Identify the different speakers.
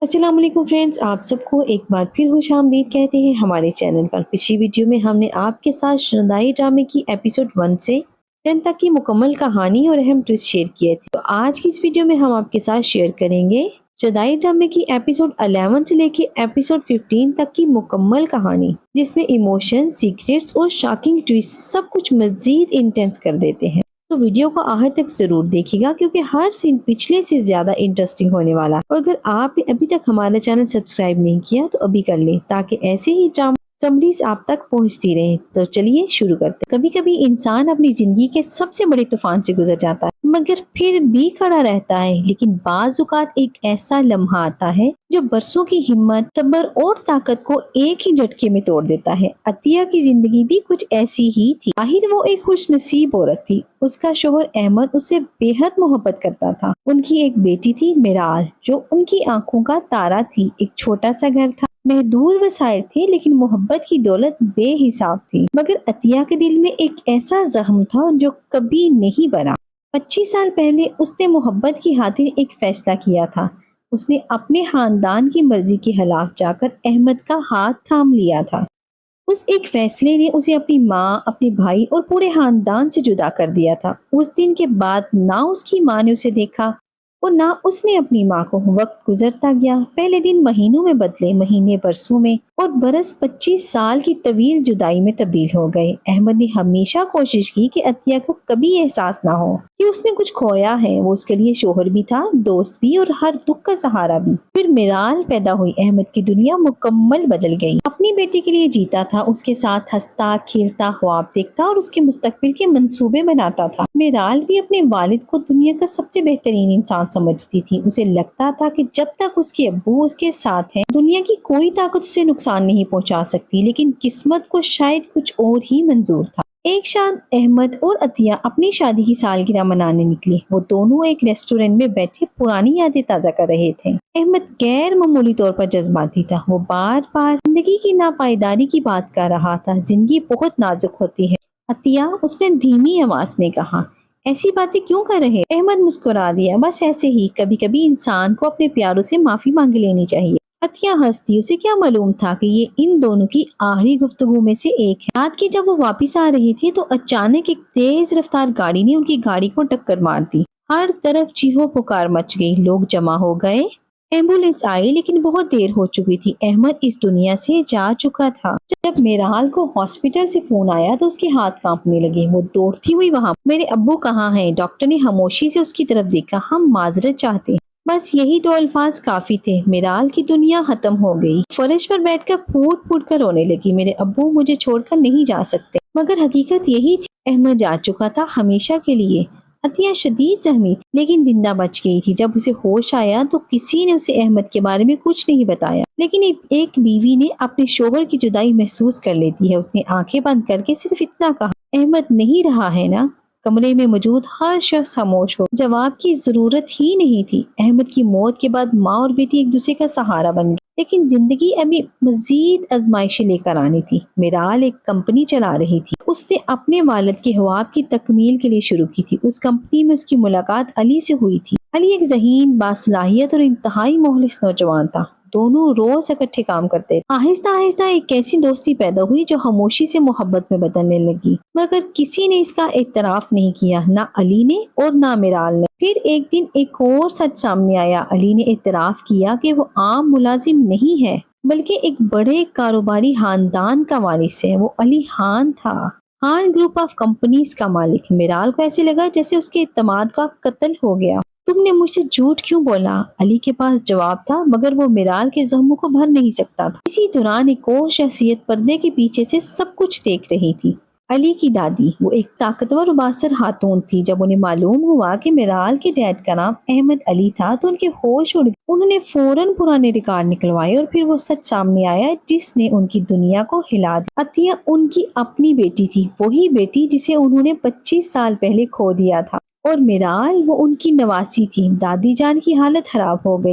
Speaker 1: السلام علیکم فرینڈز، آپ سب کو ایک بار پھر خوش آمدید کہتے ہیں ہمارے چینل پر۔ پچھلی ویڈیو میں ہم نے آپ کے ساتھ شردائی ڈرامے کی ایپیسوڈ 1 سے 10 تک کی مکمل کہانی اور اہم ٹویسٹ شیئر کیے تھے۔ تو آج کی اس ویڈیو میں ہم آپ کے ساتھ شیئر کریں گے شردائی ڈرامے کی ایپیسوڈ 11 سے لے کے ایپیسوڈ 15 تک کی مکمل کہانی، جس میں ایموشن، سیکریٹس اور شاکنگ ٹویسٹ سب کچھ مزید انٹینس کر دیتے ہیں۔ تو ویڈیو کو آخر تک ضرور دیکھیے گا کیونکہ ہر سین پچھلے سے زیادہ انٹرسٹنگ ہونے والا ہے۔ اور اگر آپ نے ابھی تک ہمارا چینل سبسکرائب نہیں کیا تو ابھی کر لیں تاکہ ایسے ہی ڈرامہ سمریز آپ تک پہنچتی رہیں۔ تو چلیے شروع کرتے ہیں۔ کبھی کبھی انسان اپنی زندگی کے سب سے بڑے طوفان سے گزر جاتا ہے مگر پھر بھی کھڑا رہتا ہے، لیکن بعض اوقات ایک ایسا لمحہ آتا ہے جو برسوں کی ہمت، صبر اور طاقت کو ایک ہی جھٹکے میں توڑ دیتا ہے۔ عطیہ کی زندگی بھی کچھ ایسی ہی تھی۔ ظاہر وہ ایک خوش نصیب عورت تھی، اس کا شوہر احمد اس سے بے حد محبت کرتا تھا۔ ان کی ایک بیٹی تھی میرال، جو ان کی آنکھوں کا تارا تھی۔ ایک چھوٹا سا گھر تھا، محدود وسائل تھے، لیکن محبت کی دولت بے حساب تھی۔ مگر عطیہ کے دل میں ایک ایسا زخم تھا جو کبھی نہیں بنا۔ 25 سال پہلے اس نے محبت کی خاطر ایک فیصلہ کیا تھا۔ اس نے اپنے خاندان کی مرضی کے خلاف جا کر احمد کا ہاتھ تھام لیا تھا۔ اس ایک فیصلے نے اسے اپنی ماں، اپنے بھائی اور پورے خاندان سے جدا کر دیا تھا۔ اس دن کے بعد نہ اس کی ماں نے اسے دیکھا اور نہ اس نے اپنی ماں کو۔ وقت گزرتا گیا، پہلے دن مہینوں میں بدلے، مہینے برسوں میں، اور برس 25 سال کی طویل جدائی میں تبدیل ہو گئے۔ احمد نے ہمیشہ کوشش کی کہ عطیہ کو کبھی احساس نہ ہو کہ اس نے کچھ کھویا ہے۔ وہ اس کے لیے شوہر بھی تھا، دوست بھی، اور ہر دکھ کا سہارا بھی۔ پھر میرال پیدا ہوئی۔ احمد کی دنیا مکمل بدل گئی۔ اپنی بیٹی کے لیے جیتا تھا، اس کے ساتھ ہنستا کھیلتا، خواب دیکھتا اور اس کے مستقبل کے منصوبے بناتا تھا۔ میرال بھی اپنے والد کو دنیا کا سب سے بہترین انسان سمجھتی تھی۔ اسے لگتا تھا کہ جب تک اس کے ابو اس کے ساتھ ہیں، دنیا کی کوئی طاقت اسے نقصان نہیں پہنچا سکتی، لیکن قسمت کو شاید کچھ اور ہی منظور تھا۔ ایک شام احمد اور عطیہ اپنی شادی کی سالگرہ منانے نکلی۔ وہ دونوں ایک ریسٹورینٹ میں بیٹھے پرانی یادیں تازہ کر رہے تھے۔ احمد غیر معمولی طور پر جذباتی تھا۔ وہ بار بار زندگی کی ناپائیداری کی بات کر رہا تھا۔ زندگی بہت نازک ہوتی ہے عطیہ، اس نے دھیمی آواز میں کہا۔ ایسی باتیں کیوں کر رہے؟ احمد مسکرا دیا۔ بس ایسے ہی، کبھی کبھی انسان کو اپنے پیاروں سے معافی مانگ لینی چاہیے۔ عطیہ ہنستی۔ اسے کیا معلوم تھا کہ یہ ان دونوں کی آخری گفتگو میں سے ایک ہے۔ رات کے جب وہ واپس آ رہے تھے تو اچانک ایک تیز رفتار گاڑی نے ان کی گاڑی کو ٹکر مار دی۔ ہر طرف چیخو پکار مچ گئی، لوگ جمع ہو گئے۔ ایمبولینس آئی لیکن بہت دیر ہو چکی تھی۔ احمد اس دنیا سے جا چکا تھا۔ جب میرال کو ہاسپٹل سے فون آیا تو اس کے ہاتھ کانپنے لگے۔ وہ دوڑتی ہوئی وہاں، میرے ابو کہاں ہیں؟ ڈاکٹر نے خاموشی سے اس کی طرف دیکھا۔ ہم معذرت چاہتے ہیں۔ بس یہی 2 الفاظ کافی تھے۔ میرال کی دنیا ختم ہو گئی۔ فرش پر بیٹھ کر پھوٹ پھوٹ کر رونے لگی۔ میرے ابو مجھے چھوڑ کر نہیں جا سکتے۔ مگر حقیقت یہی تھی، احمد جا چکا تھا ہمیشہ کے لیے۔ عطیہ شدید زخمی تھی لیکن زندہ بچ گئی تھی۔ جب اسے ہوش آیا تو کسی نے اسے احمد کے بارے میں کچھ نہیں بتایا، لیکن ایک بیوی نے اپنے شوہر کی جدائی محسوس کر لیتی ہے۔ اس نے آنکھیں بند کر کے صرف اتنا کہا، احمد نہیں رہا ہے نا؟ کمرے میں موجود ہر شخص خاموش ہو۔ جواب کی ضرورت ہی نہیں تھی۔ احمد کی موت کے بعد ماں اور بیٹی ایک دوسرے کا سہارا بن گئی، لیکن زندگی ابھی مزید آزمائشیں لے کر آنی تھی۔ میرال ایک کمپنی چلا رہی تھی۔ اس نے اپنے والد کے خواب کی تکمیل کے لیے شروع کی تھی۔ اس کمپنی میں اس کی ملاقات علی سے ہوئی تھی۔ علی ایک ذہین، باصلاحیت اور انتہائی مخلص نوجوان تھا۔ دونوں روز اکٹھے کام کرتے تھے۔ آہستہ آہستہ ایک ایسی دوستی پیدا ہوئی جو خاموشی سے محبت میں بدلنے لگی، مگر کسی نے اس کا اعتراف نہیں کیا، نہ علی نے اور نہ میرال نے۔ پھر ایک دن ایک اور سچ سامنے آیا۔ علی نے اعتراف کیا کہ وہ عام ملازم نہیں ہے بلکہ ایک بڑے کاروباری خاندان کا وارث ہے۔ وہ علی خان تھا، خان گروپ آف کمپنیز کا مالک۔ میرال کو ایسے لگا جیسے اس کے اعتماد کا قتل ہو گیا۔ تم نے مجھ سے جھوٹ کیوں بولا؟ علی کے پاس جواب تھا، مگر وہ میرال کے زخموں کو بھر نہیں سکتا تھا۔ اسی دوران ایک اور شخصیت پردے کے پیچھے سے سب کچھ دیکھ رہی تھی، علی کی دادی۔ وہ ایک طاقتور و بااثر خاتون تھی۔ جب انہیں معلوم ہوا کہ میرال کے ڈیڈ کا نام احمد علی تھا تو ان کے ہوش اڑ گئے۔ انہوں نے فوراً پرانے ریکارڈ نکلوائے اور پھر وہ سچ سامنے آیا جس نے ان کی دنیا کو ہلا دیا۔ عطیہ ان کی اپنی بیٹی تھی، وہی بیٹی جسے انہوں نے 25 سال پہلے کھو دیا تھا، اور میرال وہ ان کی نواسی تھی۔ دادی جان کی حالت خراب ہو گئی،